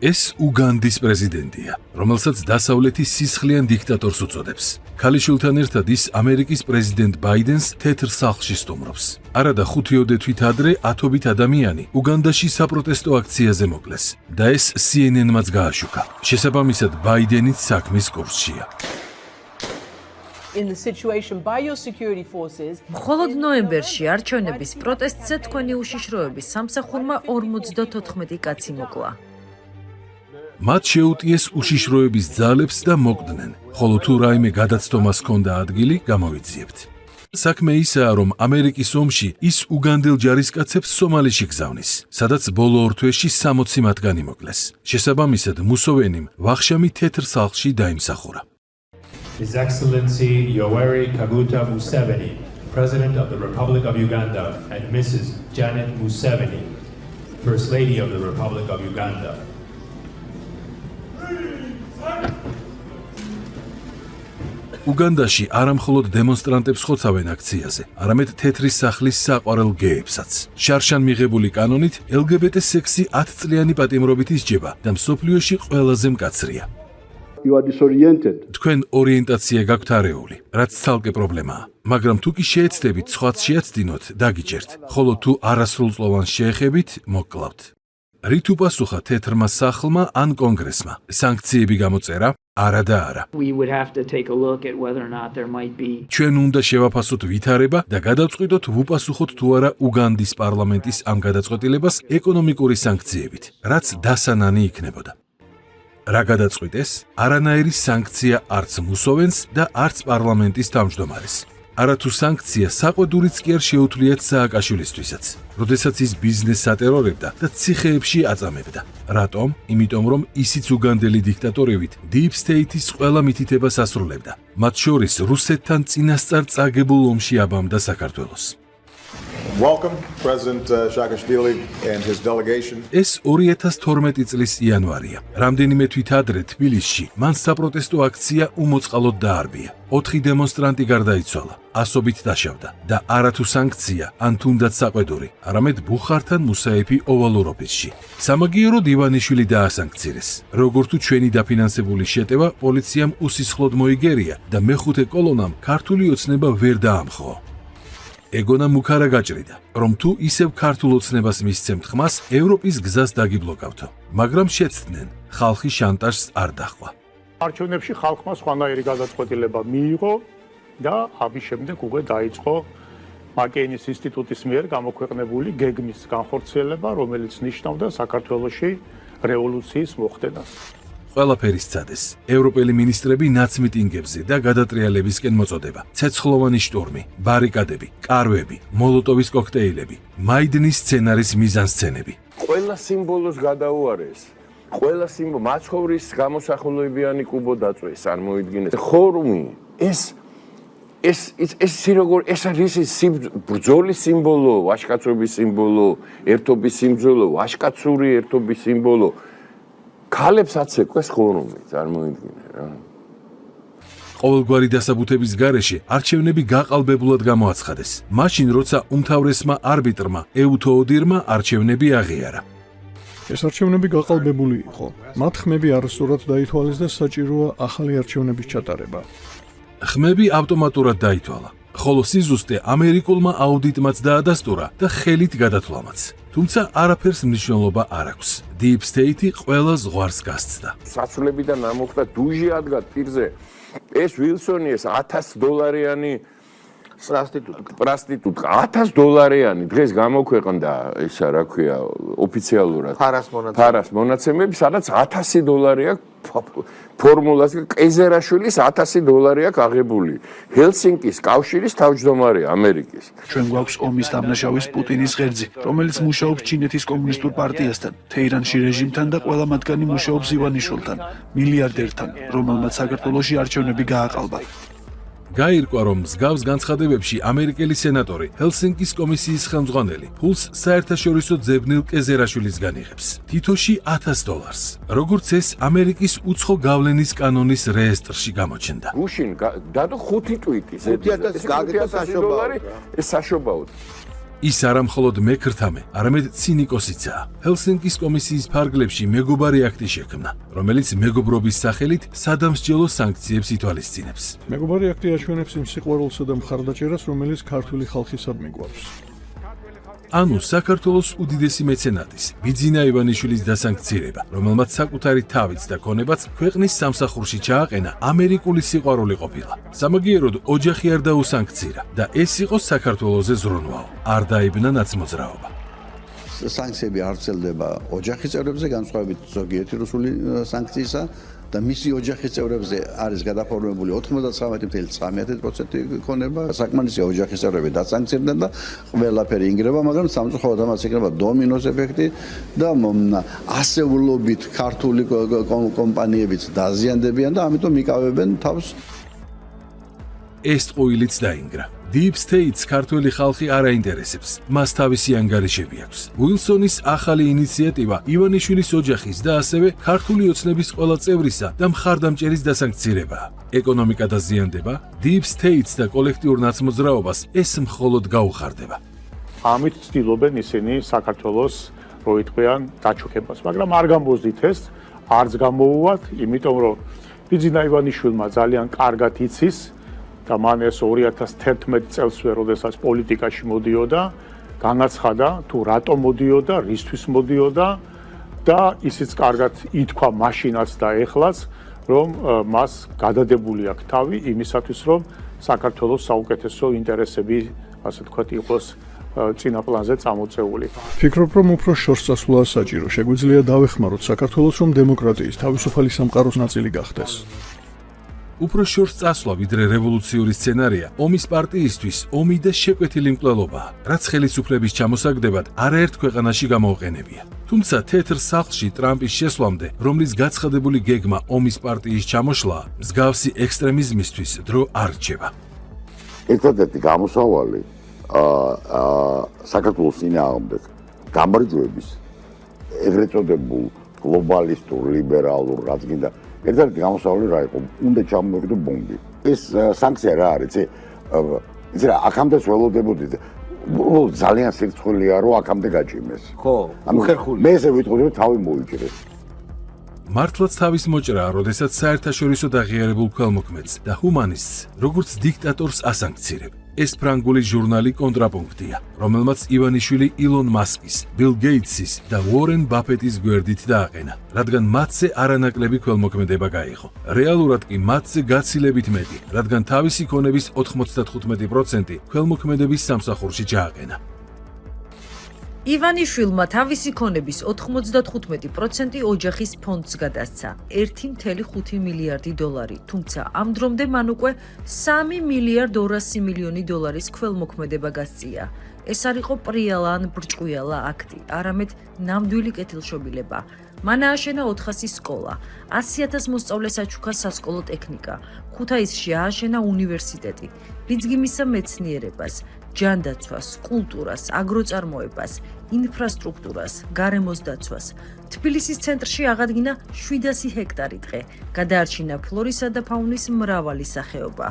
ეს უგანდის პრეზიდენტია, რომელსაც დასავლეთი სისხლიან დიქტატორს უწოდებს. ქალიშვილთან ერთად ის ამერიკის პრეზიდენტ ბაიდენს თეთრ სახლში სტუმრობს. არადა 5 თვით ადრე ათობით ადამიანი უგანდაში საპროტესტო აქციაზე მოკლეს და ეს CNN-მაც გააშუქა. შესაბამისად, ბაიდენიც საქმის კურსშია. მხოლოდ ნოემბერში არჩევნების პროტესტზე თქვენი უშიშროების სამსახურმა 54 კაცი მოკლა. მათ შეუტიეს უშიშროების ძალებს და მოკვდნენ, ხოლო თუ რაიმე გადაცდომას ჰქონდა ადგილი, გამოვიძიებთ. საქმე ისაა, რომ ამერიკის ომში ის უგანდელ ჯარისკაცებს სომალიში გზავნის, სადაც ბოლო ორ თვეში 60 მათგანი მოკლეს. შესაბამისად, მუსოვენიმ ვახშამი თეთრ სახლში დაიმსახურა. His Excellency Yoweri Kaguta Museveni, President of the Republic of Uganda, and Mrs. Janet Museveni, First Lady of the Republic of Uganda. უგანდაში არა მხოლოდ დემონსტრანტებს ხოცავენ აქციაზე, არამედ თეთრი სახლის საყვარელ გეებსაც. შარშან მიღებული კანონით LGBT სექსი 10 წლიანი პატიმრობით ისჯება და მსოფლიოში ყველაზე მკაცრია. You are disoriented. თქვენ ორიენტაცია გაქვთ არეული, რაც ცალკე პრობლემაა. მაგრამ თუ კი შეეცდებით სხვაც შეაცდინოთ, დაგიჯერთ, ხოლო თუ არასრულწლოვანს შეეხებით, მოკკლავთ. რით უპასუხა თეთრმა სახლმა ან კონგრესმა? სანქციები გამოწერა? არა და არა. ჩვენ უნდა შევაფასოთ ვითარება და გადავწყვიტოთ ვუპასუხოთ თუ არა უგანდის პარლამენტის ამ გადაწყვეტილებას ეკონომიკური სანქციებით, რაც დასანანი იქნებოდა. რა გადაწყვიტეს? არანაირი სანქცია არც მუსოვენს და არც პარლამენტის თავმჯდომარეს. არათუ სანქცია საყვედურიც კი არ შეუთვლიათ სააკაშვილისთვისაც, როდესაც ის ბიზნესს ატერორებდა და ციხეებში აწამებდა. რატომ? იმიტომ რომ ისიც უგანდელი დიქტატორივით Deep State-ის ყველა მითითებას ასრულებდა. მათ შორის რუსეთთან წინასწარ წაგებულ ომში აბამდა საქართველოს. Welcome, President Saakashvili and his delegation. ეს 2012 წლის იანვარია. რამდენიმე თვით ადრე თბილისში მან საპროტესტო აქცია უმოწყალოდ დაარბია. 4 დემონსტრანტი გარდაიცვალა, ასობით დაშავდა და არათუ სანქცია, ან თუნდაც საყვედური, არამედ ბუხართან მუსაეფი ოვალურ ოფისში. სამაგიეროდ ივანიშვილი დაასანქცირეს. როგორც თუ ჩვენი დაფინანსებული შეტევა პოლიციამ უსისხლოდ მოიგერია და მეხუთე კოლონამ ქართული ოცნება ვერ დაამხო. ეგონა მუქარა გაჭრიდა, რომ თუ ისევ ქართულ ოცნებას მისცემთ ხმას, ევროპის გზას დაგიბლოკავთო. მაგრამ შეცდნენ, ხალხი შანტაჟს არ დაჰყვა. არჩევნებში ხალხმა სხვანაირი გადაწყვეტილება მიიღო და ამის შემდეგ უკვე დაიწყო მაკეინის ინსტიტუტის მიერ გამოქვეყნებული გეგმის განხორციელება, რომელიც ნიშნავდა საქართველოში რევოლუციის მოხდენას. ყველაფერი სცადეს. ევროპელი მინისტრები ნაცმიტინგებზე და გადატრიალებისკენ მოწოდება. ცეცხლოვანი შტორმი, ბარიკადები, კარვები, მოლოტოვის კოქტეილები, მაიდნის სცენარის მიზანსცენები. ყველა სიმბოლოს გადაუარეს. ყველა მაცხოვრის გამოსახულებიანი კუბო დაწვეს, არ მოიდგინეს. ხორმი, ეს არის ბრძოლის სიმბოლო, ვაჟკაცობის სიმბოლო, ერთობის სიმბოლო, ვაჟკაცური ერთობის სიმბოლო. ქალებს აცეკვეს ხორმი, წარმოიდგინე რა. ყოველგვარი დასაბუთების გარეშე არჩევნები გაყალბებულად გამოაცხადეს. მაშინ, როცა უმთავრესმა არბიტრმა ეუთოოდირმა არჩევნები აღიარა. ეს არჩევნები გაყალბებული იყო. მათ ხმები არასწორად დაითვალეს და საჭიროა ახალი არჩევნების ჩატარება. ხმები ავტომატურად დაითვალა. ხოლო სიზუსტე ამერიკულმა აუდიტმაც დაადასტურა და ხელით გადათვლამაც. თუმცა არაფერს მნიშვნელობა არ აქვს. Deep State ყველა ზღვარს გასცდა. საცვლებიდან ამოხდა დუჟი ადგა პირზე. ეს ვილსონი ეს $1000-იანი პრასტიტუტკა $1000-იანი დღეს გამოქვეყნდა ისა რა ქვია ოფიციალურად ფარას მონაცემები, სადაც $1000 აქვს ფორმულას ყეზერაშვილის $1000 აქვს აღებული. ჰელსინკის კავშირის თავმჯდომარე ამერიკის. ჩვენ გვაქვს ომის დამნაშავის პუტინის ღერძი, რომელიც მუშაობს ჩინეთის კომუნისტურ პარტიასთან, თეირანში რეჟიმთან და ყველა მათგანი მუშაობს ივანიშვილთან, მილიარდერთან, რომელმაც საქართველოში არჩევნები გააყალბა. გაირკვა, რომ მსგავს განცხადებებში ამერიკელი სენატორი, ჰელსინკის კომისიის ხელმძღვანელი, ფულს საერთაშორისო ძებნილ ყეზერაშვილისგან იღებს. თითოში $1000. როგორც ეს ამერიკის უცხო გავლენის კანონის რეესტრში გამოჩნდა. გუშინ დადო 5 ტვიტი, $5000 გაგდა საშობაოდ. ეს საშობაოდ. ის არა მხოლოდ მექრთამე, არამედ ცინიკოსიცაა. ჰელსინკის კომისიის ფარგლებში მეგობარი აქტი შექმნა, რომელიც მეგობრობის სახელით სადამსჯელო სანქციებს ითვალისწინებს. მეგობარი აქტი აჩვენებს იმ სიყვარულსა და მხარდაჭერას, რომელიც ქართული ხალხისადმი გვაქვს. ანუ საქართველოს უდიდესი მეცენატის, ბიძინა ივანიშვილის დასანქცირება, რომელმაც საკუთარი თავიც და ქონებაც ქვეყნის სამსახურში ჩააყენა, ამერიკული სიყვარული ყოფილა. სამაგიეროდ ოჯახი არ დაუსანქცირა და ეს იყო საქართველოზე ზრუნვაო, არ დაიბნა ნაცმოძრაობა. სანქციები არ ვრცელდება ოჯახის წევრებზე, განსხვავებით ზოგიერთი რუსული სანქციისა და მისი ოჯახის წევრებზე არის გადაფორმებული 99.9% ქონება. საკმარისია ოჯახის წევრები დასანქცირდნენ და ყველაფერი ინგრევა, მაგრამ სამწუხაროდ ამას იქნება დომინოს ეფექტი და ასეულობით ქართული კომპანიებიც დაზიანდებიან და ამიტომ იკავებენ თავს. ეს ყოილიც დაინგრა. Deep States ქართველი ხალხი არ აინტერესებს, მას თავისი ანგარიშები აქვს. უილსონის ახალი ინიციატივა ივანიშვილის ოჯახის და ასევე ქართული ოცნების ყველა წევრისა და მხარდამჭერის დასანქცირებაა. ეკონომიკა დაზიანდება, Deep States და კოლექტიურ ნაცმოძრაობას ეს მხოლოდ გაუხარდება. ამით ცდილობენ ისინი საქართველოს რო იტყვიან დაჩუქებას, მაგრამ არ გამოვზდით ეს, არც გამოუვათ, იმიტომ რომ ბიძინა ივანიშვილმა ძალიან კარგად იცის და მან ეს 2011 წელსვე, როდესაც პოლიტიკაში მოდიოდა, განაცხადა თუ რატომ მოდიოდა, რისთვის მოდიოდა და ისიც კარგად ითქვა მაშინაც და ეხლაც, რომ მას გადადებული აქვს თავი იმისათვის, რომ საქართველოს საუკეთესო ინტერესები, ასე ვთქვათ, იყოს წინა პლანზე წამოწეული. ფიქრობ, რომ უფრო შორს წასვლა საჭირო. შეგვიძლია დავეხმაროთ საქართველოს, რომ დემოკრატიის თავისუფალი სამყაროს ნაწილი გახდეს. უფრო შორს წასვლა ვიდრე რევოლუციური სცენარია, ომის პარტიისთვის ომი და შეკვეთილი მკვლელობაა, რაც ხელისუფლების ჩამოსაგდებად არაერთ ქვეყანაში გამოუყენებია. თუმცა თეთრ სახლში ტრამპის შესვლამდე, რომლის გაცხადებული გეგმა ომის პარტიის ჩამოშლაა, მსგავსი ექსტრემიზმისთვის დრო არ რჩება. ერთადერთი გამოსავალი საქართველოს წინააღმდეგ გამარჯვების ეგრეთ წოდებულ გლობალისტურ, ლიბერალურ, რაც გინდა ერთადერთი გამოსავალი რა იყო? უნდა ჩამოვიდო ბომბი. ეს სანქცია რა არის? იცი რა, აქამდე ველოდებოდით. ძალიან სირცხვილია რომ აქამდე გაჭიმეს. ხო, უხერხული. მე ესე ვიტყოდი რომ თავი მოიჭრეს. მართლაც თავის მოჭრაა, როდესაც საერთაშორისო დაღიარებულ ქველმოქმედს და ჰუმანისტს, როგორც დიქტატორს ასანქცირებ. ეს ფრანგული ჟურნალი კონტრაპუნქტია, რომელმაც ივანიშვილი ილონ მასკის, ბილ გეიტსის და უორენ ბაფეტის გვერდით დააყენა, რადგან მათზე არანაკლები ქველმოქმედება გაიღო. რეალურად კი მათზე გაცილებით მეტი, რადგან თავისი ქონების 95% ქველმოქმედების სამსახურში ჩააყენა. ივანიშვილმა თავისი ქონების 95% ოჯახის ფონდს გადასცა, 1.5 მილიარდი დოლარი, თუმცა ამ დრომდე მან უკვე 3 მილიარდ 200 მილიონი დოლარის ქველმოქმედება გასწია. ეს არ იყო პრიალა ან ბრჭყვიალა აქტი, არამედ ნამდვილი კეთილშობილება. მან ააშენა 400 სკოლა, 100,000 მოსწავლეს აჩუქა სასკოლო ტექნიკა, ქუთაისში ააშენა უნივერსიტეტი, ბიძგიმისა მეცნიერებას, ჯანდაცვას, კულტურას, აგროწარმოებას, ინფრასტრუქტურას, გარემოს დაცვას. თბილისის ცენტრში აღადგინა 700 ჰექტარი ტყე, გადაარჩინა ფლორისა და ფაუნის მრავალი სახეობა.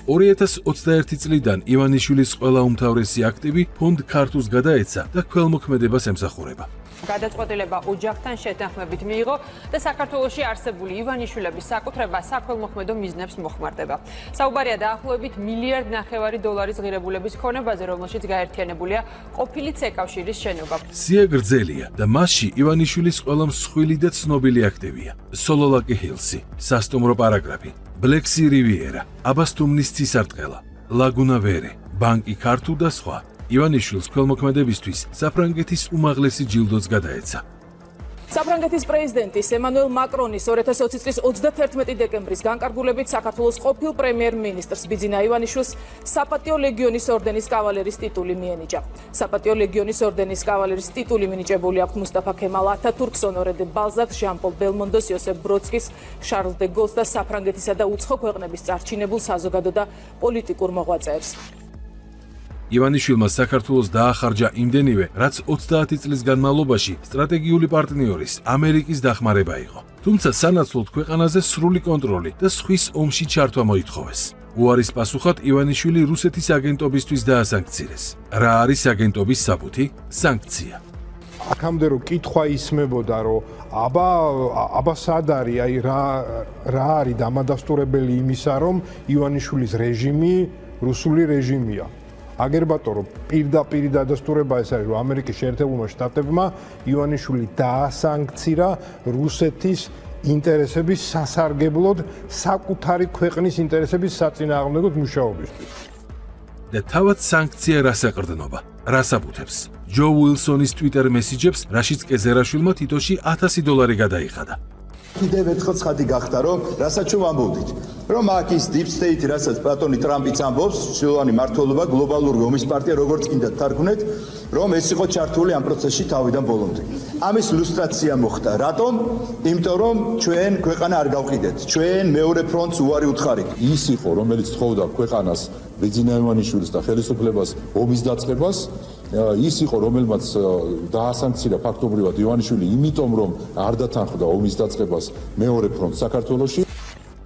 2021 წლიდან ივანიშვილის ყველა უმთავრესი აქტივი ფონდ ქართულს გადაეცა და ქველმოქმედებას ემსახურება. გადაწყვეტილება ოჯახთან შეთანხმებით მიიღო და საქართველოში არსებული ივანიშვილების საკუთრება საქველმოქმედო მიზნებს მოხმარდება. საუბარია დაახლოებით 1.5 მილიარდი დოლარის ღირებულების ქონებაზე, რომელშიც გაერთიანებულია ყოფილი ცეკავშირის შენობა. სია გრძელია და მასში ივანიშვილის ყველა მსხვილი და ცნობილი აქტივია. სოლოლაკი ჰილსი, სასტუმრო პარაგრაფი, ბლექსი რივიერა, აბასთუმნის ცისარტყელა, ლაგუნა ვერე, ბანკი ქართულ და სხვა. ივანიშვილს ქველმოქმედებისთვის საფრანგეთის უმაღლესი ჯილდოც გადაეცა. საფრანგეთის პრეზიდენტის ემანუელ მაკრონის 2020 წლის 31 დეკემბრის განკარგულებით საქართველოს ყოფილ პრემიერ-მინისტრს ბიძინა ივანიშვილს საპატიო ლეგიონის ორდენის კავალერის ტიტული მიენიჭა. საპატიო ლეგიონის ორდენის კავალერის ტიტული მინიჭებული აქვს მუსტაფა ქემალ ათათურქს, ონორე დე ბალზაკს, ჟან-პოლ ბელმონდოს, იოსებ ბროდსკის, შარლ დე გოლს და საფრანგეთისა და უცხო ქვეყნების წარჩინებულ საზოგადო და პოლიტიკურ მოღვაწეებს. ივანიშვილმა საქართველოს დაახარჯა იმდენივე, რაც 30 წლის განმავლობაში სტრატეგიული პარტნიორის ამერიკის დახმარება იყო. თუმცა სანაცვლოდ ქვეყანაზე სრული კონტროლი და სხვის ომში ჩართვა მოითხოვეს. უარის პასუხად ივანიშვილი რუსეთის აგენტობისთვის დაასანქცირეს. რა არის აგენტობის საბუთი? სანქცია. აქამდე რომ კითხვა ისმებოდა, რომ აბა სად არის, აი რა არის დამადასტურებელი იმისა, რომ ივანიშვილის რეჟიმი რუსული რეჟიმია. აგერბატო რომ პირდაპირ დადასტურება ეს არის, რომ ამერიკის შეერთებულმა შტატებმა ივანიშვილი დაასანქცირა რუსეთის ინტერესების სასარგებლოდ, საკუთარი ქვეყნის ინტერესების საწინააღმდეგოდ მუშაობისთვის. და თავად სანქცია რას ეყრდნობა? რას აბუთებს? ჯო უილსონის ტვიტერ მესიჯებს, რაშიც კეზერაშვილმა თითოში $1000 გადაიხადა. კიდევ ერთხელ ცხადი გახდა, რომ რასაც ჩვენ ვამბობდით, რომ აქ ის deep state, რასაც პატონი ტრამპიც ამბობს, ჩრდილოვანი მმართველობა, გლობალური ომის პარტია, როგორც კიდე თარგმნეთ, რომ ეს იყო ჩართული ამ პროცესში თავიდან ბოლომდე. ამის ილუსტრაცია მოხდა. რატომ? იმიტომ რომ ჩვენ ქვეყანა არ გავყიდეთ. ჩვენ მეორე ფრონტს უარი უთხარით. ის იყო, რომელიც თხოვდა ქვეყანას ბეძინა ივანიშვილის და ხელისუფლებას ომის დაწყებას, ის იყო, რომელმაც დაასანქცირა ფაქტობრივად ივანიშვილი, იმიტომ რომ არ დათანხმდა ომის დაწყებას მეორე ფრონტს საქართველოში.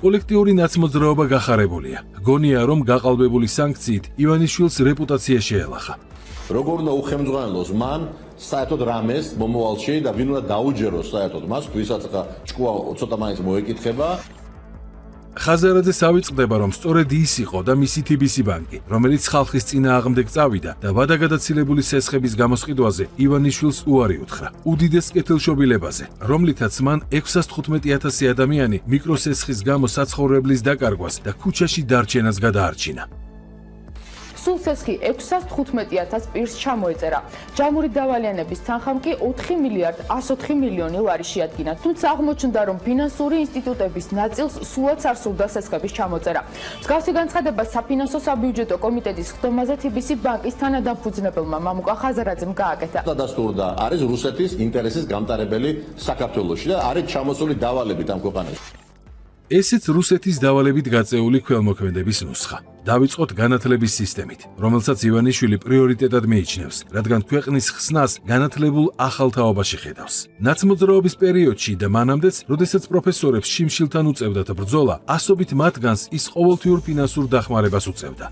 კოლექტიური ნაცმოძრაობა გახარებულია. გონია, რომ გაყალბებული სანქციით ივანიშვილს რეპუტაცია შეელახა. როგორ უნდა უხელმძღვანელოს მან საერთოდ რამეს მომავალში და ვინ უნდა დაუჯეროს საერთოდ მას, ვისაც ჭკუა ცოტა მაინც მოეკითხება. ხაზარაძეს ავიწყდება, რომ სწორედ ის იყო და მისი TBC ბანკი, რომელიც ხალხის წინააღმდეგ წავიდა და ვადაგადაცილებული სესხების გამოსყიდვაზე ივანიშვილს უარი უთხრა. უდიდეს კეთილშობილებაზე, რომლითაც მან 615,000 ადამიანი მიკროსესხის გამო საცხოვრებლის დაკარგვას და ქუჩაში დარჩენას გადაარჩინა. სულ სესხი 615,000 პირს ჩამოეწერა. ჯამური დავალიანების თანხამ კი 4 მილიარდ 104 მილიონი ლარი შეადგინა. თუმცა აღმოჩნდა, რომ ფინანსური ინსტიტუტების ნაწილს სულაც არ სურდა სესხების ჩამოწერა. მსგავსი განცხადება საფინანსო საბიუჯეტო კომიტეტის ხდომაზე TBC ბანკის თანადამფუძნებელმა მამუკა ხაზარაძემ გააკეთა. დადასტურდა არის რუსეთის ინტერესის გამტარებელი საქართველოში და არის ჩამოსული დავალებით ამ ქვეყანაში. ესეც რუსეთის დავალებით გაწეული ქველმოქმედების ნუსხა. დავიწყოთ განათლების სისტემით, რომელსაც ივანიშვილი პრიორიტეტად მიიჩნევს, რადგან ქვეყნის ხსნას განათლებულ ახალ თაობაში ხედავს. ნაცმოძრაობის პერიოდში და მანამდეც, როდესაც პროფესორებს შიმშილთან უწევდათ ბრძოლა, ასობით მათგანს ის ყოველთვიურ ფინანსურ დახმარებას უწევდა.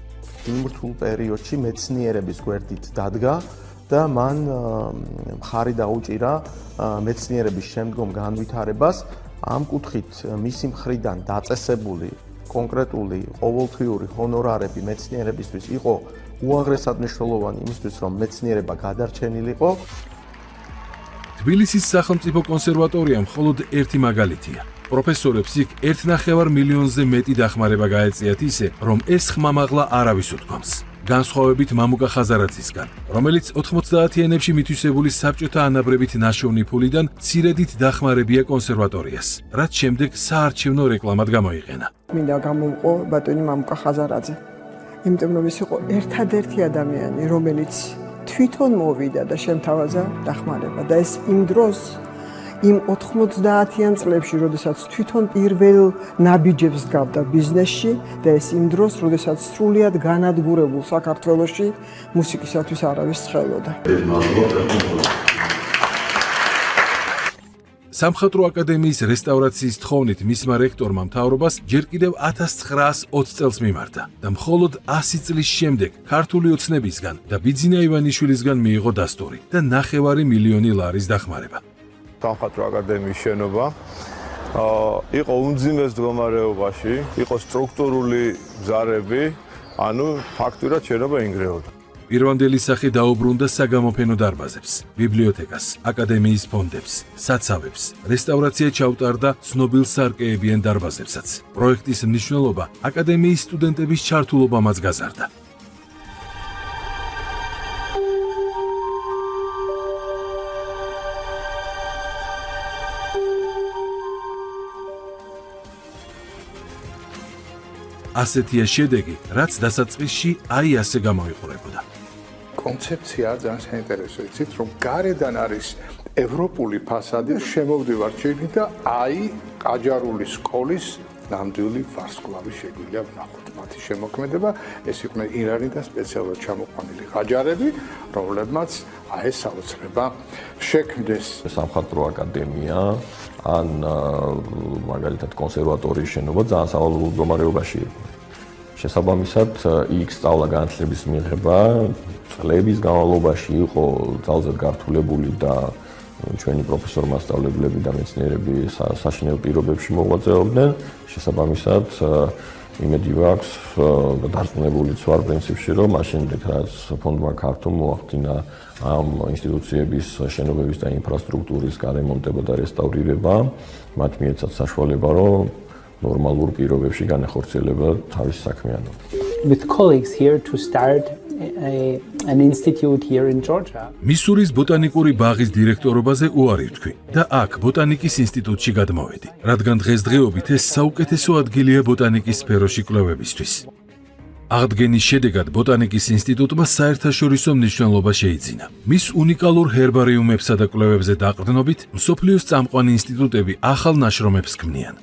იმ რთულ პერიოდში მეცნიერების გვერდით დადგა და მან მხარი დაუჭირა მეცნიერების შემდგომ განვითარებას. ამ კუთხით მისი მხრიდან დაწესებული კონკრეტული ყოველთვიური ჰონორარები მეცნიერებისთვის იყო უაღრესად მნიშვნელოვანი იმისთვის, რომ მეცნიერება გადარჩენილიყო. თბილისის სახელმწიფო კონსერვატორია მხოლოდ ერთი მაგალითია. პროფესორებს იქ 1,5 მილიონზე მეტი დახმარება გაეწიათ ისე, რომ ეს ხმამაღლა არავის უთქვამს. განსხვავებით მამუკა ხაზარაძისგან, რომელიც 90-იანებში მითვისებული საბჭოთა ანაბრებით ნაშოვნი ფულიდან ცირედით დახმარებია კონსერვატორიას, რაც შემდეგ საარჩევნო რეკლამად გამოიყენა. მინდა გამოვყო ბატონი მამუკა ხაზარაძე. იმიტომ რომ ის იყო ერთადერთი ადამიანი, რომელიც თვითონ მოვიდა და შემთავაზა დახმარება და ეს იმ დროს იმ 90-იან წლებში, როდესაც თვითონ პირველ ნაბიჯებს გავდა ბიზნესში და ეს იმ დროს, როდესაც სრულიად განადგურებულ საქართველოში მუსიკისათვის არავის ცხელოდა. სამხატვრო აკადემიის რესტავრაციის თხოვნით მისმა რექტორმა მთავრობას ჯერ კიდევ 1920 წელს მიმართა და მხოლოდ 100 წლის შემდეგ ქართული ოცნებისგან და ბიძინა ივანიშვილისგან მიიღო დასტური და 9 მილიონი ლარის დახმარება. სამხატვრო აკადემიის შენობა იყო უმძიმეს მდგომარეობაში, იყო სტრუქტურული ბზარები, ანუ ფაქტურად შენობა ინგრეოდა. პირვანდელი სახე დაუბრუნდა საგამოფენო დარბაზებს, ბიბლიოთეკას, აკადემიის ფონდებს, საცავებს. რესტავრაცია ჩაუტარდა ცნობილ სარკეებიან დარბაზებსაც. პროექტის მნიშვნელობა აკადემიის სტუდენტების ჩართულობამაც გაზარდა. ასეთია შედეგი, რაც დასაწყისში აი ასე გამოიყურებოდა. კონცეფცია ძალიან საინტერესო, იცით, რომ გარედან არის ევროპული ფასადი, შემოვდივარ ჩინით და აი ყაჯარული სკოლის ნამდვილი ვარსკვლავი შეგვიძლია ვნახოთ. მათი შემოქმედება, ეს იყვნენ ირანი და სპეციალურად ჩამოყვანილი ყაჯარები, რომლებმაც აი ეს საოცრება შექმნეს. სამხატვრო აკადემია ან მაგალითად კონსერვატორიის შენობა ძალიან სავალალო მდგომარეობაში იყო. შესაბამისად, იქ სწავლა-განათლების მიღება წლების განმავლობაში იყო ძალზედ გართულებული და ჩვენი პროფესორ-მასწავლებლები და მეცნიერები საშინელ პირობებში მოღვაწეობდნენ. შესაბამისად, იმედი მაქვს და დარწმუნებულიც ვარ პრინციპში, რომ მაშინ რაც ფონდმა ქართულ მოახდინა ამ ინსტიტუციების შენობების და ინფრასტრუქტურის გარემონტება და რესტავრირება, მათ მიეცათ საშუალება, რომ ნორმალურ პირობებში განახორციელება თავისი საქმიანობა. With colleagues here to start an institute here in Georgia. მისურის ბოტანიკური ბაღის დირექტორობაზე უარი ვთქვი და აქ ბოტანიკის ინსტიტუტში გადმოვედი, რადგან დღესდღეობით ეს საუკეთესო ადგილია ბოტანიკის სფეროში კვლევებისთვის. აღდგენის შედეგად ბოტანიკის ინსტიტუტმა საერთაშორისო მნიშვნელობა შეიძინა. მის უნიკალურ ჰერბარიუმებსა და კვლევებზე დაყრდნობით, მსოფლიოს წამყვანი ინსტიტუტები ახალ ნაშრომებს ქმნიან.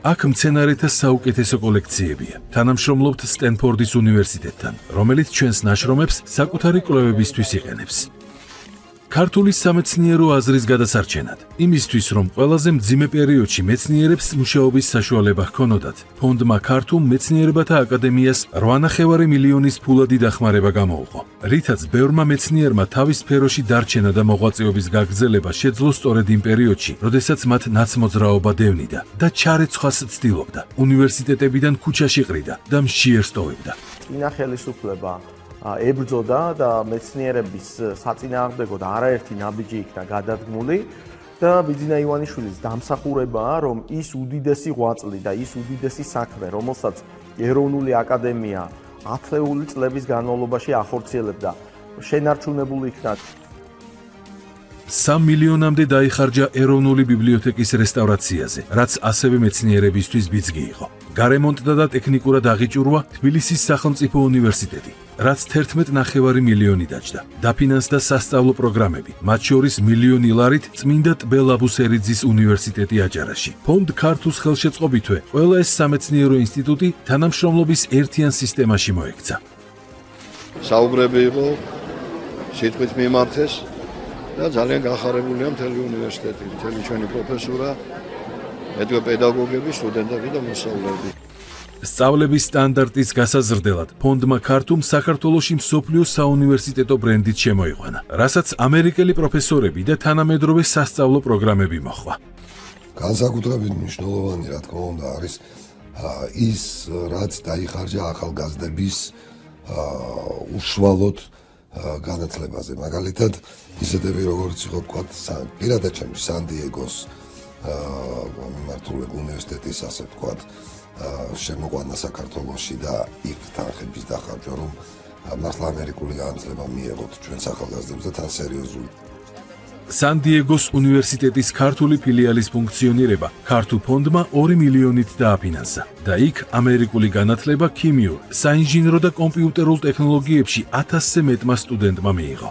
აქ მცენარეთა საუკეთესო კოლექციებია. თანამშრომლობთ სტენფორდის უნივერსიტეტთან, რომელიც ჩვენს ნაშრომებს საკუთარი კვლევებისთვის იყენებს. ქართული სამეცნიერო აზრის გადასარჩენად, იმისთვის, რომ ყველაზე მძიმე პერიოდში მეცნიერებს მუშაობის საშუალება ჰქონოდათ, ფონდმა ქართულ მეცნიერებათა აკადემიას 8,5 მილიონის ფულადი დახმარება გამოუყო, რითაც ბევრმა მეცნიერმა თავის სფეროში დარჩენა და მოღვაწეობის გაგრძელება შეძლო სწორედ იმ პერიოდში, როდესაც მათ ნაცმოძრაობა დევნიდა და ჩარეცხვას ცდილობდა, უნივერსიტეტებიდან ქუჩაში ყრიდა და მშიერს ტოვებდა. წინა ხელისუფლება ებრძოდა და მეცნიერების საწინააღმდეგოდ არაერთი ნაბიჯი იქნა გადადგმული და ბიძინა ივანიშვილის დამსახურებაა, რომ ის უდიდესი ღვაწლი და ის უდიდესი საქმე, რომელსაც ეროვნული აკადემია ათეული წლების განმავლობაში ახორციელებდა, შენარჩუნებული იქნა. 3 მილიონამდე დაიხარჯა ეროვნული ბიბლიოთეკის რესტავრაციაზე, რაც ასევე მეცნიერებისთვის ბიძგი იყო. გარემონტდა და ტექნიკურად აღიჭურვა თბილისის სახელმწიფო უნივერსიტეტი, რაც 11,5 მილიონი დაჯდა. დაფინანსდა სასწავლო პროგრამები, მათ შორის მილიონი ლარით წმინდა ტბელ აბუსერიძის უნივერსიტეტი აჭარაში. ფონდ ქართულს ხელშეწყობითვე ყველა ეს სამეცნიერო ინსტიტუტი თანამშრომლობის ერთიან სისტემაში მოექცა. საუბრები იყო, სიტყვით მიმართეს და ძალიან გახარებულია მთელი უნივერსიტეტი, მთელი ჩვენი პროფესურა, მეტყვე პედაგოგები, სტუდენტები და მოსწავლეები. სწავლების სტანდარტის გასაზრდელად ფონდმა ქართულ საქართველოში მსოფლიო საუნივერსიტეტო ბრენდით შემოიყვანა, რასაც ამერიკელი პროფესორები და თანამედროვე სასწავლო პროგრამები მოჰყვა. განსაკუთრებით მნიშვნელოვანი, რა თქმა უნდა, არის ის, რაც დაიხარჯა ახალგაზრდების უშუალოდ განათლებაზე. მაგალითად, ისეთები როგორც იყო თქვა, პირადად ჩემი სან-დიეგოს მიმართულებული უნივერსიტეტის, ასე ვთქვათ, შემოყვანა საქართველოში და იქ თანხების დახარჯვა, რომ მართლა ამერიკული განათლება მიეღოთ ჩვენს ახალგაზრდებს და თან სერიოზული. სან-დიეგოს უნივერსიტეტის ქართული ფილიალის ფუნქციონირება ქართულ ფონდმა 2 მილიონით დააფინანსა და იქ ამერიკული განათლება ქიმიურ, საინჟინრო და კომპიუტერულ ტექნოლოგიებში 1000-ზე მეტმა სტუდენტმა მიიღო.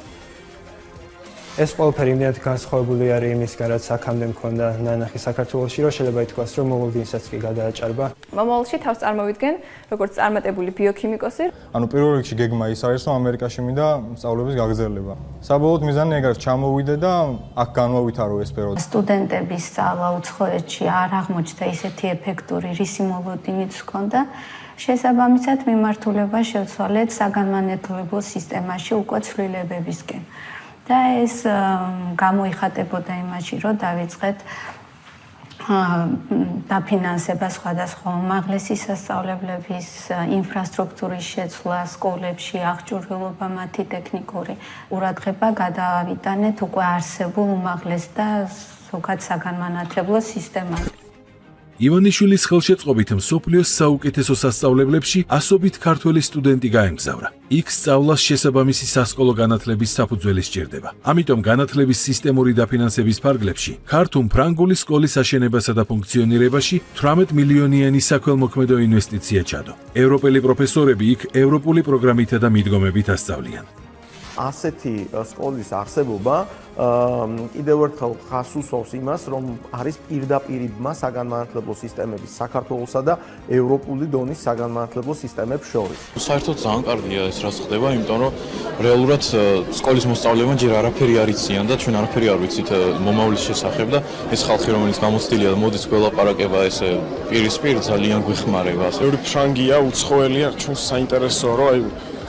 ეს ყველაფერი იმდენად განსხვავებული არის იმისგან, რაც აქამდე მქონდა ნანახი საქართველოში, რომ შეიძლება ითქვას, რომ მოულოდნელსაც კი გადააჭარბა. მომავალში თავს წარმოვიდგენ, როგორც წარმატებული ბიოქიმიკოსი. ანუ პირველ რიგში გეგმა ის არის, რომ ამერიკაში მინდა სწავლების გაგრძელება. საბოლოოდ მიზანი ეგ არის, ჩამოვიდე და აქ განვავითარო ეს სფერო. სტუდენტების სწავლა უცხოეთში არ აღმოჩნდა ისეთი ეფექტური, რისი მოლოდინიც ჰქონდა. შესაბამისად, მიმართულება შევცვალეთ საგანმანათლებლო სისტემაში უკვე ცვლილებებისკენ. და ეს გამოიხატებოდა იმაში, რომ დავიწყეთ დაფინანსება სხვადასხვა უმაღლესი სასწავლებლების ინფრასტრუქტურის შეცვლა სკოლებში, აღჭურვილობა მათი ტექნიკური ყურადღება გადავიტანეთ უკვე არსებულ უმაღლეს და ზოგად საგანმანათლებლო სისტემაში. ივანიშვილის ხელშეწყობით მსოფლიოს საუკეთესო სასწავლებლებში ასობით ქართველი სტუდენტი გაემგზავრა. იქ სწავლას შესაბამისი სასკოლო განათლების საფუძველი სჭირდება. ამიტომ განათლების სისტემური დაფინანსების ფარგლებში ქართულ ფრანგული სკოლის აშენებასა და ფუნქციონირებაში 18 მილიონიანი საქველმოქმედო ინვესტიცია ჩადო. ევროპელი პროფესორები იქ ევროპული პროგრამითა და მიდგომებით ასწავლიან. ასეთი სკოლის არსებობა კიდევ ერთხელ ხაზს უსვავს იმას, რომ არის პირდაპირიბმა საგანმანათლებლო სისტემების საქართველოსა და ევროპული დონის საგანმანათლებლო სისტემებს შორის. საერთოდ ძალიან კარგია ეს რაც ხდება, იმიტომ რომ რეალურად სკოლის მოსწავლეებმა ჯერ არაფერი არ იციან და ჩვენ არაფერი არ ვიცით მომავლის შესახებ და ეს ხალხი რომელიც გამოცდილია და მოდის გველაპარაკება ესე პირისპირ ძალიან გვეხმარება. ბევრი ფრანგია, უცხოელია, ჩვენ საინტერესოა რომ აი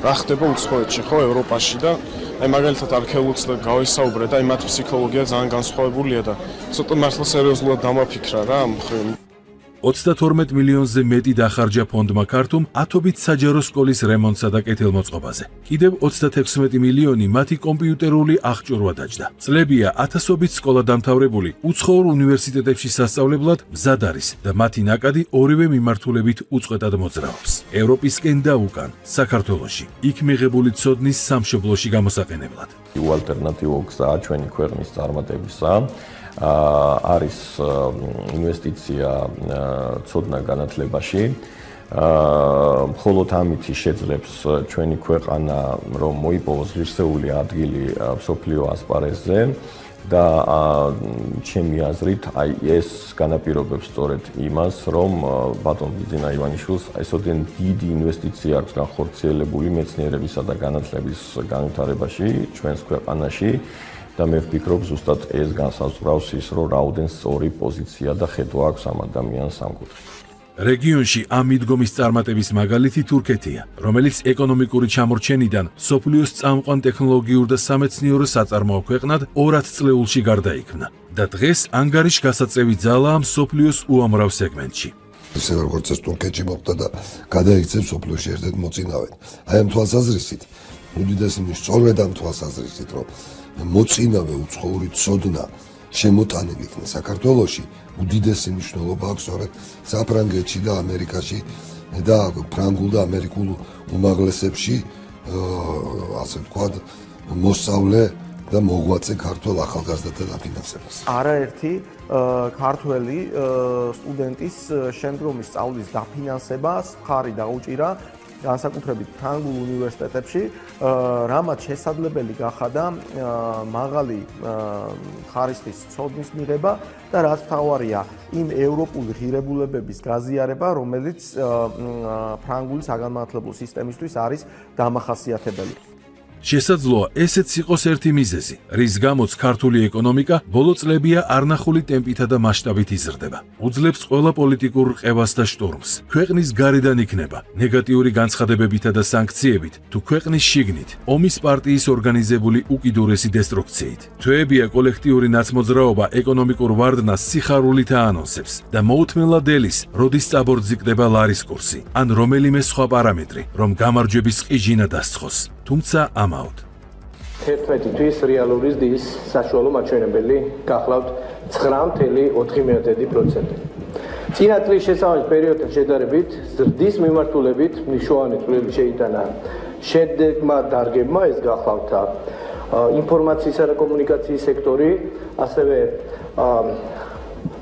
რა ხდება უცხოეთში ხო ევროპაში და აი მაგალითად არქეოლოგიასთან გავისაუბრე და აი მათ ფსიქოლოგია ძალიან განსხვავებულია და ცოტა მართლა სერიოზულად დამაფიქრა რა ამ მხრივ. 32 მილიონზე მეტი დახარჯა ფონდმა ქართუმ ათობით საჯარო სკოლის რემონტსა და კეთილმოწყობაზე. კიდევ 36 მილიონი მათი კომპიუტერული აღჭურვა დაჯდა. წლებია ათასობით სკოლა დამთავრებული უცხოურ უნივერსიტეტებში სასწავლებლად მზად არის და მათი ნაკადი ორივე მიმართულებით უწყვეტად მოძრაობს. ევროპისკენ და უკან, საქართველოში, იქ მიღებული ცოდნის სამშობლოში გამოსაყენებლად. ალტერნატივო გზაა ჩვენი ქვეყნის წარმატებისა. არის ინვესტიცია ცოდნა განათლებაში. მხოლოდ ამითი შეძლებს ჩვენი ქვეყანა რომ მოიპოვოს ღირსეული ადგილი მსოფლიო ასპარეზზე და ჩემი აზრით აი ეს განაპირობებს სწორედ იმას რომ ბატონ ბიძინა ივანიშვილს ესოდენ დიდი ინვესტიცია აქვს განხორციელებული მეცნიერებისა და განათლების განვითარებაში ჩვენს ქვეყანაში და მე ვფიქრობ ზუსტად ეს განსაზღვრავს ის რომ რაოდენ სწორი პოზიცია და ხედვა აქვს ამ ადამიანს ამ კუთხით. რეგიონში ამ მიდგომის წარმატების მაგალითი თურქეთია, რომელიც ეკონომიკური ჩამორჩენიდან სოფლიოს წამყვან ტექნოლოგიურ და სამეცნიერო საწარმოო ქვეყნად 2 წლეულში გარდაიქმნა და დღეს ანგარიშგასაწევი ძალაა სოფლიოს უამრავ სეგმენტში. ისე როგორც ეს თურქეთში მოხდა და გადაიქცეს სოფლიოში ერთ-ერთ მოწინავედ. აი ამ თვალსაზრისით, უდიდესი სწორედ ამ თვალსაზრისით, რომ მოწინავე უცხოური ცოდნა შემოტანილი იქნა საქართველოში, უდიდესი მნიშვნელობა აქვს სწორედ საფრანგეთში და ამერიკაში და ფრანგულ და ამერიკულ უმაღლესებში ასე ვთქვათ მოსწავლე და მოღვაწე ქართველ ახალგაზრდათა დაფინანსებას. არაერთი ქართველი სტუდენტის შემდგომი სწავლის დაფინანსებას ხარი დაუჭირა განსაკუთრებით ფრანგულ უნივერსიტეტებში, რამაც შესაძლებელი გახადა მაღალი ხარისხის ცოდნის მიღება და რაც მთავარია, იმ ევროპული ღირებულებების გაზიარება, რომელიც ფრანგული საგანმანათლებლო სისტემისთვის არის დამახასიათებელი. შესაძლოა ესეც იყოს ერთი მიზეზი, რის გამოც ქართული ეკონომიკა ბოლო წლებია არნახული ტემპითა და მასშტაბით იზრდება. უძლებს ყველა პოლიტიკურ რყევას და შტორმს. ქვეყნის გარედან იქნება ნეგატიური განცხადებებითა და სანქციებით, თუ ქვეყნის შიგნით ომის პარტიის ორგანიზებული უკიდურესი დესტრუქციით. თვეებია კოლექტიური ნაცმოძრაობა ეკონომიკურ ვარდნას სიხარულით აანონსებს და მოუთმენლად ელის, როდის წაბორძიგდება ლარის კურსი, ან რომელიმე სხვა პარამეტრი, რომ გამარჯვების ყიჟინა დასცხოს. თუმცა ამაოდ 11 თვის რეალური ზრდის საშუალო მაჩვენებელი გახლავთ 9.4%. წინა წლის შესაბამის პერიოდთან შედარებით ზრდის მიმართულებით მნიშვნელოვანი წვლილი შეიტანა შედეგმა დარგებმა, ეს გახლავთ ინფორმაციისა და კომუნიკაციის სექტორი, ასევე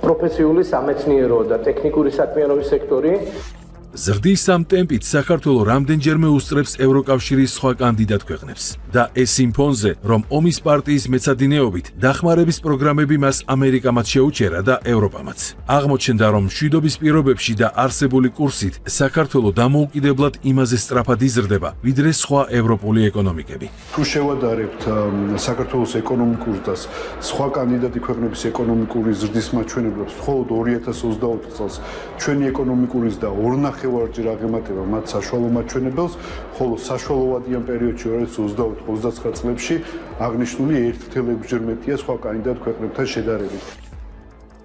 პროფესიული სამეცნიერო და ტექნიკური საქმიანობის სექტორი. ზრდის ამ ტემპით საქართველო რამდენჯერმე უსწრებს ევროკავშირის სხვა კანდიდატ ქვეყნებს და ეს იმ ფონზე, რომ ომის პარტიის მეცადინეობით დახმარების პროგრამები მას ამერიკამაც შეუჩერა და ევროპამაც. აღმოჩნდა, რომ მშვიდობის პირობებში და არსებული კურსით საქართველო დამოუკიდებლად იმაზე სწრაფად იზრდება, ვიდრე სხვა ევროპული ეკონომიკები. თუ შევადარებთ საქართველოს ეკონომიკურ და სხვა კანდიდატი ქვეყნების ეკონომიკური ზრდის მაჩვენებლებს, მხოლოდ 2024 წელს ჩვენი ეკონომიკური ზრდა 2.5-ჯერ აღემატება მათ საშუალო მაჩვენებელს, ხოლო საშუალოვადიან პერიოდში 2028-29 წლებში აღნიშნული 1.6-ჯერ მეტია სხვა კანდიდატ ქვეყნებთან შედარებით.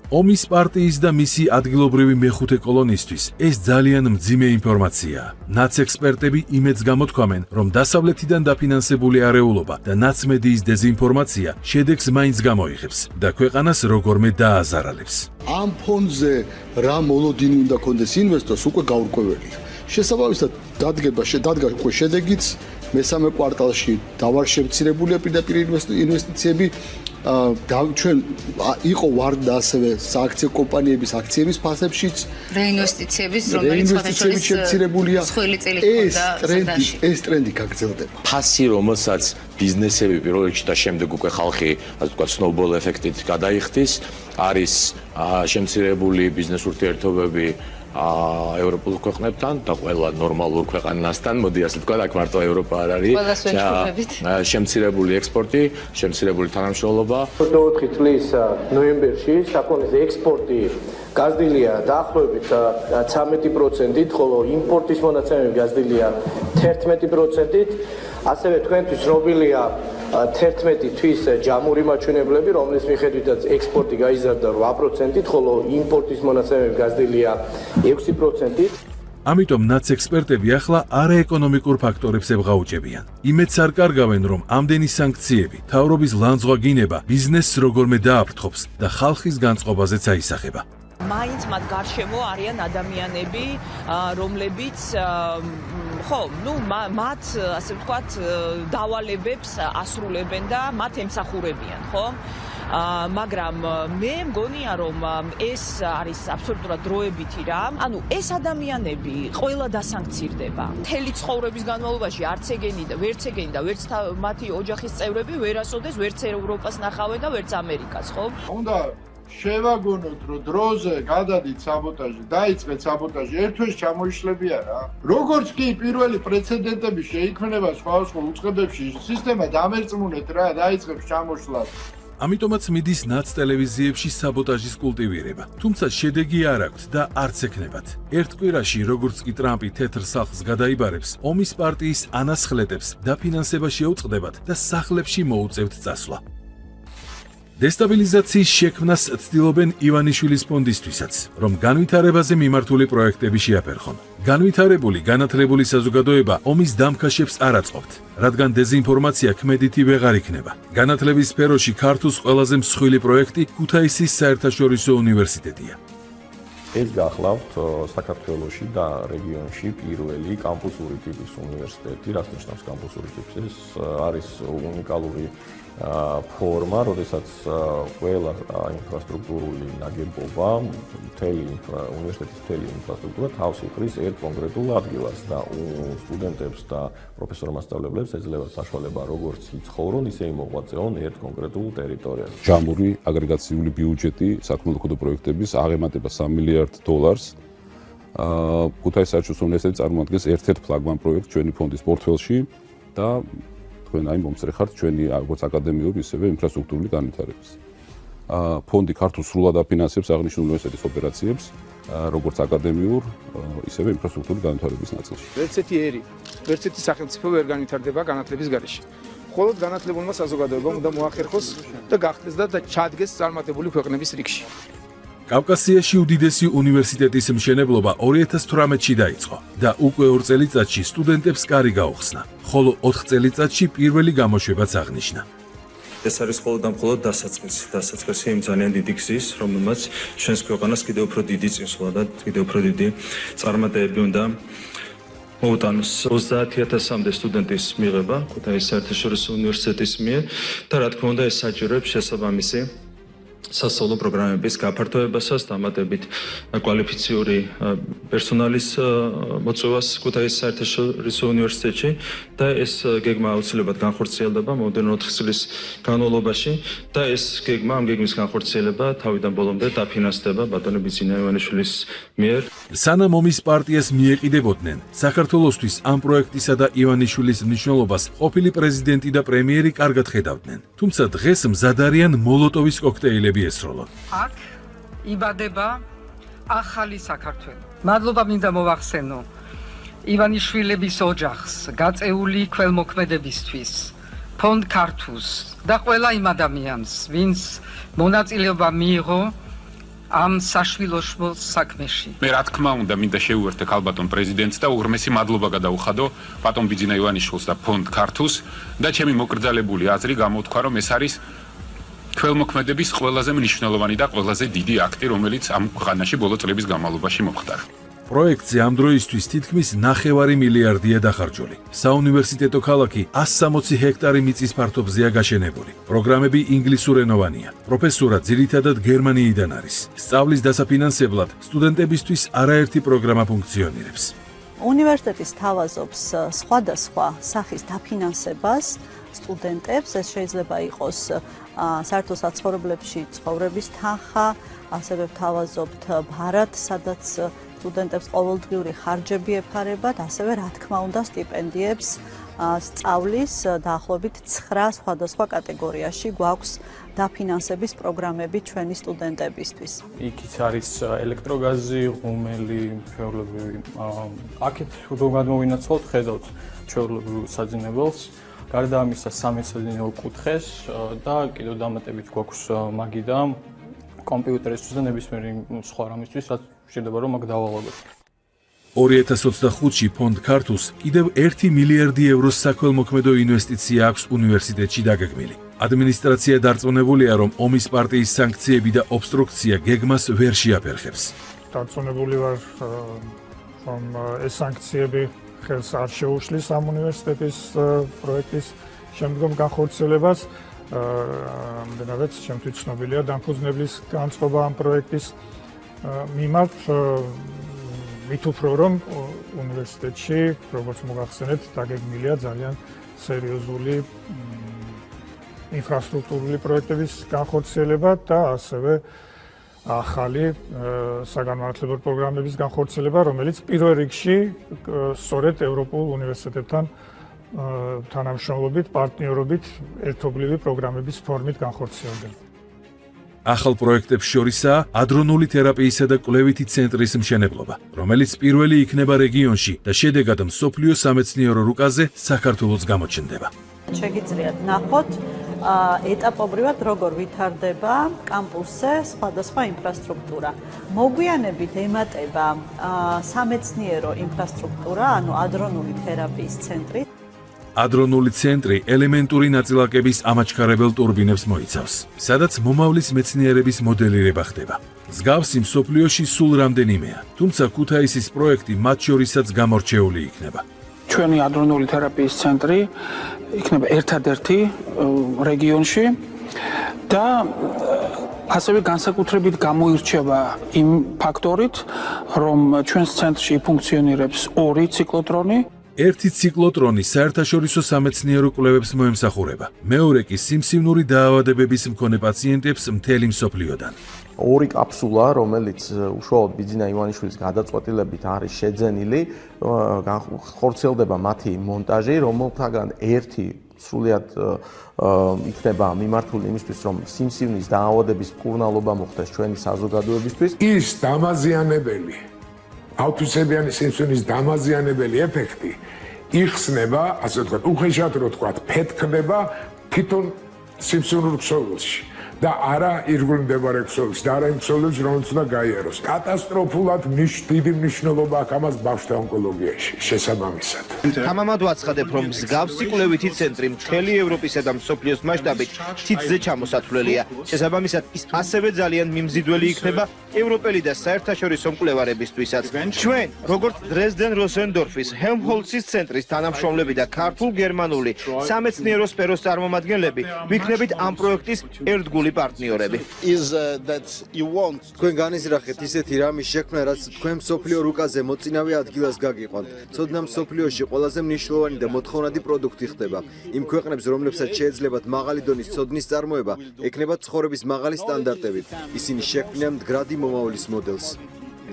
ომის პარტიის და მისი ადგილობრივი მეხუთე კოლონისთვის ეს ძალიან მძიმე ინფორმაციაა. ნაცექსპერტები იმედს გამოთქვამენ, რომ დასავლეთიდან დაფინანსებული არეულობა და ნაცმედიის დეზინფორმაცია შედეგს მაინც გამოიღებს და ქვეყანას როგორმე დააზარალებს. ამ ფონდზე რა მოლოდინი უნდა კონდეს ინვესტორს უკვე გაურკვეველია. შესაბამისად დადგა უკვე შედეგიც მესამე კვარტალში დავარშემცირებულია პირდაპირ ინვესტიციები. ჩვენ იყო ვარდა ასევე სააქციო კომპანიების აქციების ფასებშიც რეინვესტიციების რომელიც შემცირებულია. მსხვილი წელი ჰქონდა ეს ტრენდი გაგრძელდება. ფასი რომელსაც ბიზნესები პირველ რიგში და შემდეგ უკვე ხალხი ასე ვთქვათ სნოუბოლ ეფექტით გადაიხდის არის შემცირებული ბიზნეს ურთიერთობები ევროპულ ქვეყნებთან და ყველა ნორმალურ ქვეყანასთან, მოდი ასე ვთქვათ, აქ მარტო ევროპა არ არის. შემცირებული ექსპორტი, შემცირებული თანამშრომლობა. 24 წლის ნოემბერში საქონლის ექსპორტი გაზრდილია დაახლოებით 13%-ით, ხოლო იმპორტის მონაცემები გაზრდილია 11%-ით. ასევე თქვენთვის ცნობილია 11 თვის ჯამური მაჩვენებლები, რომლის მიხედვითაც ექსპორტი გაიზარდა 8%-ით, ხოლო იმპორტის მონაცემები გაზრდილია 6%-ით. ამიტომ ნაცექსპერტები ახლა არაეკონომიკურ ფაქტორებს ებღაუჭებიან. იმედს არ კარგავენ, რომ ამდენი სანქციები, თავრობის ლანძღვაგინება ბიზნესს როგორმე დააფრთხობს და ხალხის განწყობაზეც აისახება. მაინც მათ გარშემო არიან ადამიანები, რომლებიც მათ ასე ვთქვათ დავალებებს ასრულებენ და მათ ემსახურებიან, ხო? მაგრამ მე მგონია რომ ეს არის აბსოლუტურად დროებითი რამ. ანუ ეს ადამიანები ყველა დასანქცირდება. მთელი ცხოვრების განმავლობაში არც ეგენი და ვერც მათი ოჯახის წევრები ვერასოდეს ვერც ევროპას ნახავენ და ვერც ამერიკას, ხო? უნდა შევაგონოთ, რომ დროზე გადადით საბოტაჟი, დაიწყეთ საბოტაჟი, ერთ თვეში ჩამოიშლებია რა. როგორც კი პირველი პრეცედენტები შეიქმნება სხვადასხვა უწყებებში, სისტემა დამერწმუნეთ რა, დაიწყებს ჩამოშლას. ამიტომაც მიდის ნაც ტელევიზიებში საბოტაჟის კულტივირება. თუმცა შედეგი არ აქვს და არც ექნებათ. ერთ კვირაში, როგორც კი ტრამპი თეთრ სახლს გადაიბარებს, ომის პარტიის ანასხლეტებს დაფინანსება შეუწყდებათ და სახლებში მოუწევთ წასვლა. დესტაბილიზაციის შექმნას ცდილობენ ივანიშვილის ფონდისთვისაც, რომ განვითარებაზე მიმართული პროექტები შეაფერხონ. განვითარებული, განათლებული საზოგადოება ომის დამქაშებს არ აწყობთ, რადგან დეზინფორმაცია ქმედითი ვეღარ იქნება. განათლების სფეროში ქართულს ყველაზე მსხვილი პროექტი ქუთაისის საერთაშორისო უნივერსიტეტია. ეს გახლავთ საქართველოში და რეგიონში პირველი კამპუსური ტიპის უნივერსიტეტი, რაც ნიშნავს კამპუსური ტიპის, არის უნიკალური ფორმა, როდესაც ყველა ინფრასტრუქტურული ნაგებობა, უნივერსიტეტის მთელი ინფრასტრუქტურა თავს იყრის ერთ კონკრეტულ ადგილას და სტუდენტებს და პროფესორ-მასწავლებლებს ეძლევა საშუალება როგორც იცხოვრონ, ისე იმოღვაწეონ ერთ კონკრეტულ ტერიტორიაზე. ჯამური აგრეგაციული ბიუჯეტი საქველმოქმედო პროექტების აღემატება $3 მილიარდ. ქუთაისის საერთაშორისო უნივერსიტეტი წარმოადგენს ერთ-ერთ ფლაგმან პროექტს ჩვენი ფონდის პორტფელში და თქვენ აი მომწრე ხართ ჩვენი როგორც აკადემიური, ისევე ინფრასტრუქტურული განვითარების. ფონდი ქართულს სრულად აფინანსებს აღნიშნულ უნივერსიტეტის ოპერაციებს, როგორც აკადემიურ, ისევე ინფრასტრუქტურული განვითარების ნაწილში. ვერც ერთი სახელმწიფო ვერ განვითარდება განათლების გარეშე. მხოლოდ განათლებულმა საზოგადოებამ უნდა მოახერხოს და გახდეს და ჩადგეს წარმატებული ქვეყნების რიგში. კავკასიაში უდიდესი უნივერსიტეტის მშენებლობა 2018-ში დაიწყო და უკვე 2 წელიწადში სტუდენტებს კარი გაუხსნა, ხოლო 4 წელიწადში პირველი გამოშვებაც აღნიშნა. ეს არის მხოლოდ დასაწყისი იმ ძალიან დიდი გზის, რომელმაც ჩვენს ქვეყანას კიდევ უფრო დიდი წინსვლა და კიდევ უფრო დიდი წარმატებები უნდა მოუტანოს. 30,000-მდე სტუდენტის მიღება ქუთაისის საერთაშორისო უნივერსიტეტის მიერ და რა თქმა უნდა ეს საჭიროებს შესაბამისი სასწავლო პროგრამების გაფართოებასაც, დამატებით კვალიფიციური პერსონალის მოწვევას ქუთაისის საერთაშორისო უნივერსიტეტში და ეს გეგმა აუცილებლად განხორციელდება მომდევნო 4 წლის განმავლობაში და ეს გეგმა, ამ გეგმის განხორციელება თავიდან ბოლომდე დაფინანსდება ბატონი ბიძინა ივანიშვილის მიერ. სანამ ომის პარტიას მიეყიდებოდნენ, საქართველოსთვის ამ პროექტისა და ივანიშვილის მნიშვნელობას ყოფილი პრეზიდენტი და პრემიერი კარგად ხედავდნენ. თუმცა დღეს მზად არიან მოლოტოვის კოქტეილები ესროლონ. აქ იბადება ახალი საქართველო. მადლობა მინდა მოვახსენო ივანიშვილების ოჯახს, გაწეული ქველმოქმედებისთვის, ფონდ ქართულს და ყველა იმ ადამიანს, ვინც მონაწილეობა მიიღო ამ საშვილოშვილო საქმეში. მე რა თქმა უნდა მინდა შეუერთდე ქალბატონ პრეზიდენტს და უღრმესი მადლობა გადაუხადო ბატონ ბიძინა ივანიშვილს და ფონდ ქართულს და ჩემი მოკრძალებული აზრი გამოთქვა, რომ ეს არის ქველმოქმედების ყველაზე მნიშვნელოვანი და ყველაზე დიდი აქტი, რომელიც ამ ქვეყანაში ბოლო წლების განმავლობაში მომხდარა. პროექტზე ამ დროისთვის თითქმის 9 მილიარდია დახარჯული. საუნივერსიტეტო ქალაქი 160 ჰექტარი მიწის ფართობზეა გაშენებული. პროგრამები ინგლისურენოვანია. პროფესურა ძირითადად გერმანიიდან არის. სწავლის დასაფინანსებლად სტუდენტებისთვის არაერთი პროგრამა ფუნქციონირებს. უნივერსიტეტი სთავაზობს სხვადასხვა სახის დაფინანსებას სტუდენტებს, ეს შეიძლება იყოს საერთო საცხოვრებლებში ცხოვრების თანხა, ასევე ვთავაზობთ ბარად, სადაც სტუდენტებს ყოველდღიური ხარჯები ეფარებათ, ასევე რა თქმა უნდა სტიპენდიებს სწავლის დაახლოებით 9 სხვადასხვა კატეგორიაში გვაქვს დაფინანსების პროგრამები ჩვენი სტუდენტებისთვის. იქიც არის ელექტროგაზი, ღუმელი, ჩვეულებრივი. აქეთ რომ გადმოვინაცვალოთ, ხედავთ ჩვეულებრივ საძინებელს. გარდა ამისა სამეცნიერო კუთხეს და კიდევ დამატებით გვაქვს მაგიდა კომპიუტერისთვის და ნებისმიერი სხვა რამისთვის, რაც შეიძლება რომ აქ დავალაგოთ. 2025-ში ფონდ ქართულს კიდევ 1 მილიარდი ევროს საქველმოქმედო ინვესტიცია აქვს უნივერსიტეტში დაგეგმილი. ადმინისტრაცია დარწმუნებულია, რომ ომის პარტიის სანქციები და ობსტრუქცია გეგმას ვერ შეაფერხებს. დარწმუნებული ვარ, რომ ეს სანქციები ხელს არ შეუშლის ამ უნივერსიტეტის პროექტის შემდგომ განხორციელებას. რამდენადაც ჩემთვის ცნობილია დამფუძნებლის განწყობა ამ პროექტის მიმართ. მით უფრო რომ უნივერსიტეტში, როგორც მოგახსენეთ, დაგეგმილია ძალიან სერიოზული ინფრასტრუქტურული პროექტების განხორციელება და ასევე ახალი საგანმანათლებლო პროგრამების განხორციელება, რომელიც პირველ რიგში სწორედ ევროპულ უნივერსიტეტთან თანამშრომლობით, პარტნიორობით ერთობლივი პროგრამების ფორმით განხორციელდება. ახალ პროექტებს შორისაა ადრონული თერაპიისა და კვლევითი ცენტრის მშენებლობა, რომელიც პირველი იქნება რეგიონში და შედეგად მსოფლიო სამეცნიერო რუკაზე საქართველოს გამოჩნდება. შეგიძლიათ ნახოთ ეტაპობრივად როგორ ვითარდება კამპუსზე სხვადასხვა ინფრასტრუქტურა. მოგვიანებით ემატება სამეცნიერო ინფრასტრუქტურა, ანუ ადრონული თერაპიის ცენტრი. ადრონული ცენტრი ელემენტური ნაწილაკების ამაჩქარებელ ტურბინებს მოიცავს, სადაც მომავლის მეცნიერების მოდელირება ხდება. მსგავსი მსოფლიოში სულ რამდენიმეა, თუმცა ქუთაისის პროექტი მათ შორისაც გამორჩეული იქნება. ჩვენი ადრონული თერაპიის ცენტრი იქნება ერთადერთი რეგიონში და ასევე განსაკუთრებით გამოირჩევა იმ ფაქტორით, რომ ჩვენს ცენტრში ფუნქციონირებს 2 ციკლოტრონი. ერთი ციკლოტრონი საერთაშორისო სამეცნიერო კვლევებს მოემსახურება, მეორე კი სიმსივნური დაავადებების მქონე პაციენტებს მთელი მსოფლიოდან. 2 კაფსულა, რომელიც უშუალოდ ბიძინა ივანიშვილის გადაწყვეტილებით არის შეძენილი, ხორციელდება მათი მონტაჟი, რომელთაგან ერთი სრულიად იქნება მიმართული იმისთვის, რომ სიმსივნის დაავადების მკურნალობა მოხდეს ჩვენი საზოგადოებისთვის. ის დამაზიანებელი აუთისებიანი სიმსივნის დამაზიანებელი ეფექტი იხსნება, ასე ვთქვათ, უხეშად რო ვთქვათ, ფეთქდება თვითონ სიმსივნურ ქსოვილში და არა ირგვლივ მდებარე ქსოვილში და არა იმ ქსოვილში, რომელიც უნდა გაიაროს. კატასტროფულად დიდი მნიშვნელობა აქვს ამას ბავშვთა ონკოლოგიაში შესაბამისად. თამამად ვაცხადებ, რომ მსგავსი კვლევითი ცენტრი მთელი ევროპისა და მსოფლიოს მასშტაბით თითზე ჩამოსათვლელია. შესაბამისად, ის ასევე ძალიან მიმზიდველი იქნება ევროპელი და საერთაშორისო მკვლევარებისთვისაც. ჩვენ, როგორც დრეზდენ-როსენდორფის ჰელმჰოლცის ცენტრის თანამშრომლები და ქართულ-გერმანული სამეცნიერო სფეროს წარმომადგენლები, ვიქნებით ამ პროექტის ერთგული პარტნიორები. თქვენ განიზრახეთ ისეთი რამის შექმნა, რაც თქვენ მსოფლიო რუკაზე მოწინავე ადგილას გაგიყვანთ. ცოდნა მსოფლიოში ყველაზე მნიშვნელოვანი და მოთხოვნადი პროდუქტი ხდება. იმ ქვეყნებს, რომლებსაც შეეძლებათ მაღალი დონის ცოდნის წარმოება, ექნებათ ცხოვრების მაღალი სტანდარტებით. ისინი შექმნიან მდგრადი მომავლის მოდელს.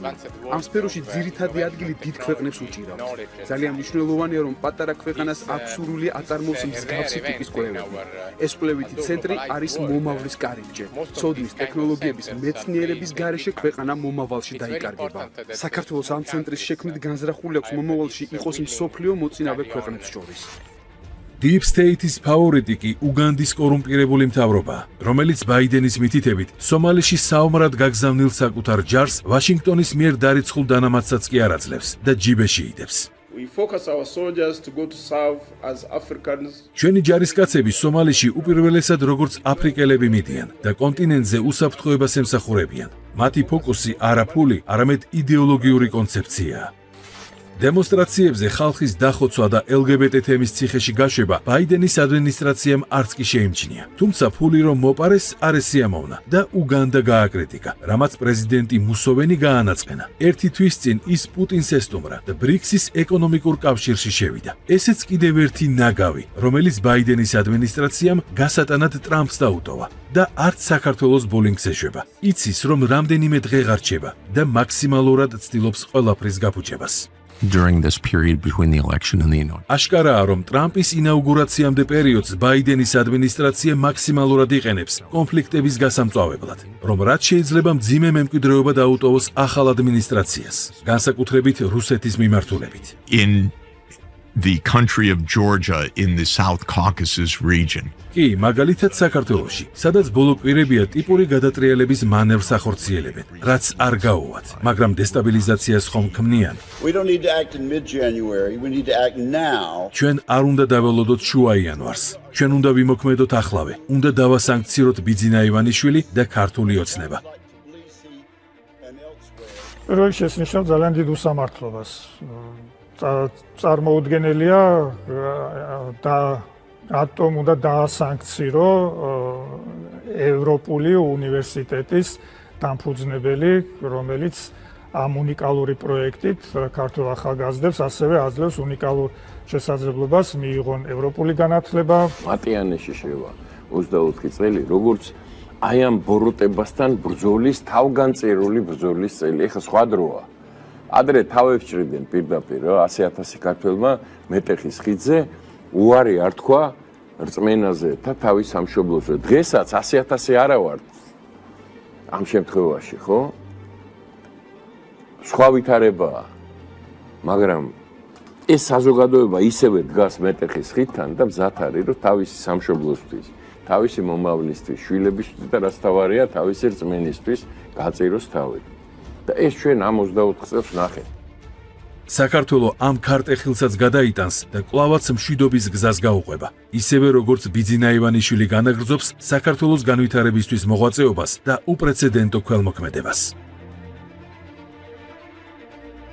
ამ სფეროში ძირითადი ადგილი დიდ ქვეყნებს უჭირავთ. ძალიან მნიშვნელოვანია, რომ პატარა ქვეყანას აბსურდული აწარმოოს მსგავსი ტიპის კვლევები. ეს კვლევითი ცენტრი არის მომავლის კარიბჭე. ცოდნის, ტექნოლოგიების, მეცნიერების გარეშე ქვეყანა მომავალში დაიკარგება. საქართველოს ამ ცენტრის შექმნით განზრახული აქვს მომავალში იყოს მსოფლიო მოწინავე ქვეყნებს შორის. Deep State-ის ფავორიტი კი უგანდის კორუმპირებული მთავრობა, რომელიც ბაიდენის მითითებით სომალიში საომრად გაგზავნილ საკუთარ ჯარს ვაშინგტონის მიერ დარიცხულ დანამატსაც კი არ აძლევს და ჯიბეში იდებს. ჩვენი ჯარისკაცები სომალიში უპირველესად როგორც აფრიკელები მიდიან და კონტინენტზე უსაფრთხოებას ემსახურებიან. მათი ფოკუსი არა ფული, არამედ იდეოლოგიური კონცეფციაა. დემონსტრაციებზე ხალხის დახოცვა და LGBT თემის ციხეში გაშვება ბაიდენის ადმინისტრაციამ არც კი შეიმჩნია. თუმცა ფული რომ მოპარეს, არ ესიამოვნა და უგანდა გააკრიტიკა, რამაც პრეზიდენტი მუსოვენი გაანაწყენა. ერთი თვის წინ ის პუტინს ესტუმრა და ბრიქსის ეკონომიკურ კავშირში შევიდა. ესეც კიდევ ერთი ნაგავი, რომელიც ბაიდენის ადმინისტრაციამ გასატანად ტრამპს დაუტოვა და არც საქართველოს ბოლინგს ეშვება. იცის, რომ რამდენიმე დღე ღარჩება და მაქსიმალურად ცდილობს ყველაფრის გაფუჭებას. during this period between the election and the inauguration. აშკარაა, რომ ტრამპის ინაუგურაციამდე პერიოდს ბაიდენის ადმინისტრაცია მაქსიმალურად იყენებს კონფლიქტების გასამწვავებლად, რომ რაც შეიძლება მძიმე მემკვიდრეობა დაუტოვოს ახალ ადმინისტრაციას, განსაკუთრებით რუსეთის მიმართულებით. In the country of Georgia in the South Caucasus region. კი, მაგალითად საქართველოში, სადაც ბოლო კვირებია ტიპური გადატრიალების მანევრს ახორციელებენ, რაც არ გაუვათ, მაგრამ დესტაბილიზაციას ხომ ქმნიან. We don't need to act in mid-January, we need to act now. ჩვენ არ უნდა დაველოდოთ შუა იანვარს. ჩვენ უნდა ვიმოქმედოთ ახლავე. უნდა დავასანქციოთ ბიძინა ივანიშვილი და ქართული ოცნება. პირველ შესნიშნავ ძალიან დიდ უსამართლობას. წარმოუდგენელია და რატომ უნდა დაასანქცირო ევროპული უნივერსიტეტის დამფუძნებელი, რომელიც ამ უნიკალური პროექტით ქართულ ახალგაზრდებს ასევე აძლევს უნიკალურ შესაძლებლობას მიიღონ ევროპული განათლება. მატიანეში შევა 24 წელი, როგორც აი ამ ბოროტებასთან ბრძოლის, თავგანწირული ბრძოლის წელი. ეხლა სხვა დროა. ადრე თავებს ჭრიდნენ პირდაპირ 100,000 ქართველმა მეტეხის ხიდზე უარი არ თქვა რწმენაზე და თავის სამშობლოზე. დღესაც 100,000 არა ვარ ამ შემთხვევაში, ხო? სხვა ვითარებაა. მაგრამ ეს საზოგადოება ისევე დგას მეტეხის ხიდთან და მზად არის, რომ თავისი სამშობლოსთვის, თავისი მომავლისთვის, შვილებისთვის და რაც თავარია, თავისი რწმენისთვის გაწიროს თავი. და ეს ჩვენ ამ 24 წელს ნახეთ. საქართველოს ამ ქარტეხილსაც გადაიტანს და კვლავაც მშვიდობის გზას გაუყვება. ისევე როგორც ბიძინა ივანიშვილი განაგრძობს საქართველოს განვითარებისთვის მოღვაწეობას და უპრეცედენტო ქველმოქმედებას.